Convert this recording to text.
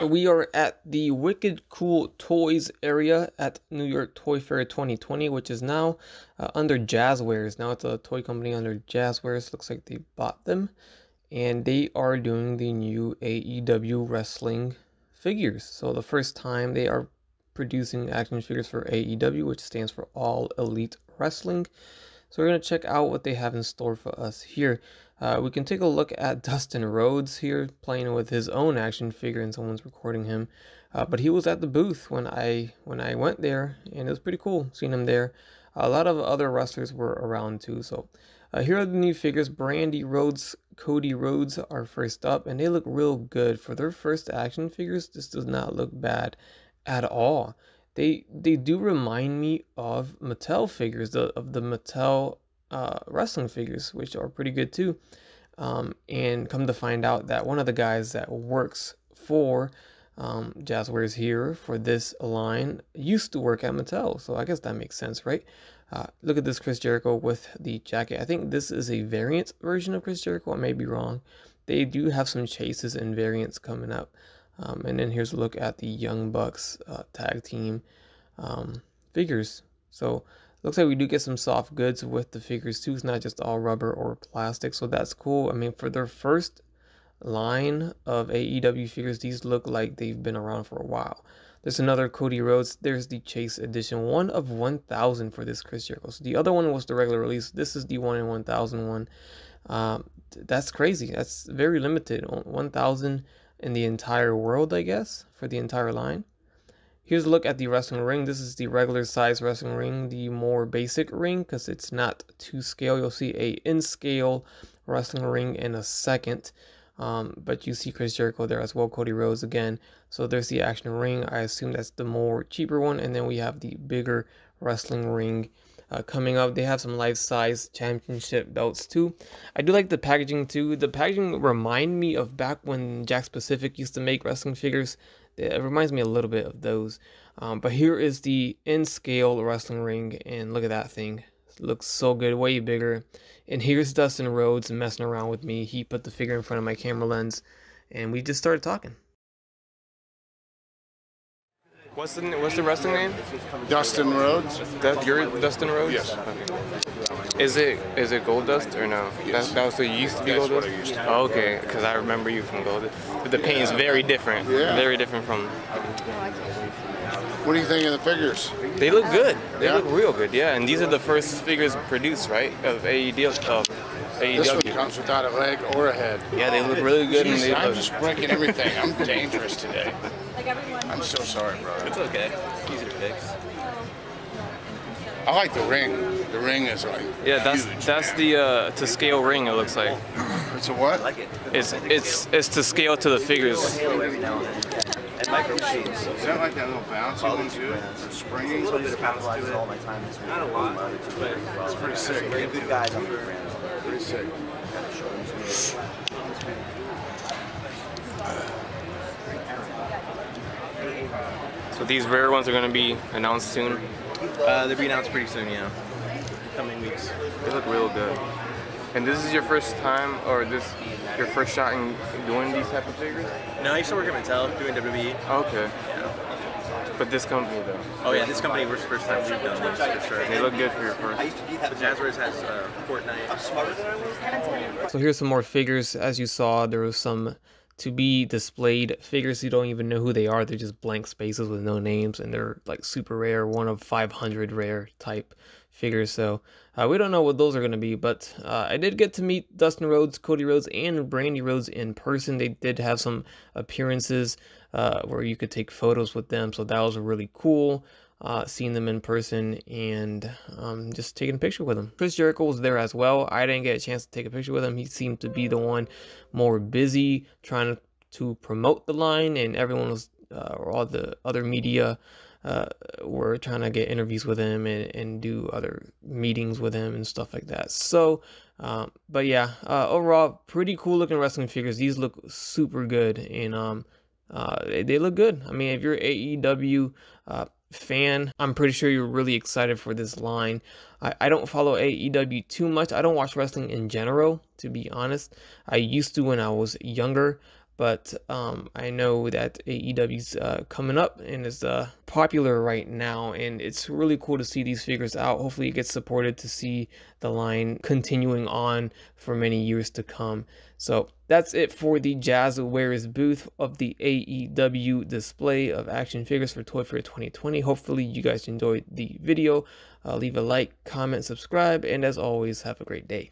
We are at the Wicked Cool Toys area at New York Toy Fair 2020, which is now under Jazwares. Now it's a toy company under Jazwares. Looks like they bought them. And they are doing the new AEW wrestling figures. So the first time they are producing action figures for AEW, which stands for All Elite Wrestling. So we're going to check out what they have in store for us here. We can take a look at Dustin Rhodes here playing with his own action figure, and someone's recording him. But he was at the booth when I went there, and it was pretty cool seeing him there. A lot of other wrestlers were around too. So here are the new figures. Brandy Rhodes, Cody Rhodes are first up, and they look real good. For their first action figures, this does not look bad at all. They do remind me of Mattel figures, of the Mattel wrestling figures, which are pretty good too. And come to find out that one of the guys that works for Jazwares here for this line used to work at Mattel, so I guess that makes sense, right? Look at this Chris Jericho with the jacket. I think this is a variant version of Chris Jericho. I may be wrong. They do have some chases and variants coming up. And then here's a look at the Young Bucks tag team figures. So looks like we do get some soft goods with the figures too. It's not just all rubber or plastic, so that's cool. I mean, for their first line of AEW figures, these look like they've been around for a while. There's another Cody Rhodes. There's the Chase edition, 1 of 1,000 for this Chris Jericho. So the other one was the regular release. This is the 1 in 1,000 one. That's crazy. That's very limited. 1,000 in the entire world, I guess, for the entire line. Here's a look at the wrestling ring. This is the regular size wrestling ring, the more basic ring, because it's not to scale. You'll see a in-scale wrestling ring in a second. But you see Chris Jericho there as well, Cody Rhodes again. So there's the action ring. I assume that's the more cheaper one. And then we have the bigger wrestling ring coming up. They have some life-size championship belts too. I do like the packaging too. The packaging remind me of back when Jakks Pacific used to make wrestling figures. It reminds me a little bit of those. But here is the in-scale wrestling ring, and look at that thing. It looks so good, way bigger. And here's Dustin Rhodes messing around with me. He put the figure in front of my camera lens, and we just started talking. What's the wrestling name? Dustin Rhodes. You're Dustin Rhodes? Yes. Okay. Is it Gold Dust or no? Yes. That was what you used to be. That's Gold what Dust? I used to be. Oh, okay, because I remember you from Gold Dust. But the paint is very different. Yeah. Very different from... What do you think of the figures? They look good. They Yeah? look real good, yeah. And these are the first figures produced, right? Of AEW. This one comes without a leg or a head. Yeah, they look really good. Jeez, And they I'm look... just breaking everything. I'm dangerous today. I'm so sorry, brother. It's okay. Easy to fix. I like the ring. The ring is like Yeah, huge, that's man. the to scale ring. It looks like It's a what? I like it. it's to scale to the figures. Every now and then. And micro machines. Is that like that little bouncy one too? Or springy? A little bit of capitalizes all my time this week. Not a lot, but It's pretty sick. very good guys on the brand. Pretty sick. So these rare ones are going to be announced soon. They'll be announced pretty soon, yeah. Coming weeks. They look real good. And this is your first time, or your first shot in doing these type of figures? No, I used to work at Mattel doing WWE. Okay. Yeah. But this company though. Oh yeah, this company was the first time we've done this for sure. They look good for your first. But Jazwares has Fortnite. I'm smarter than I was. So here's some more figures. As you saw, there was some to be displayed figures. You don't even know who they are. They're just blank spaces with no names, and they're like super rare, 1 of 500 rare type figures. So we don't know what those are going to be, but I did get to meet Dustin Rhodes, Cody Rhodes, and Brandy Rhodes in person. They did have some appearances where you could take photos with them, so that was really cool. Seeing them in person and just taking a picture with them. Chris Jericho was there as well. I didn't get a chance to take a picture with him. He seemed to be the one more busy trying to promote the line, and everyone was, or all the other media were trying to get interviews with him and do other meetings with him and stuff like that. So, but yeah, overall, pretty cool looking wrestling figures. These look super good, and they look good. I mean, if you're AEW fan, I'm pretty sure you're really excited for this line. I don't follow AEW too much. I don't watch wrestling in general, to be honest. I used to when I was younger, but I know that AEW's coming up and is popular right now, and it's really cool to see these figures out. Hopefully it gets supported to see the line continuing on for many years to come. So that's it for the Jazwares booth of the AEW display of action figures for Toy Fair 2020. Hopefully you guys enjoyed the video. Leave a like, comment, subscribe, and as always, have a great day.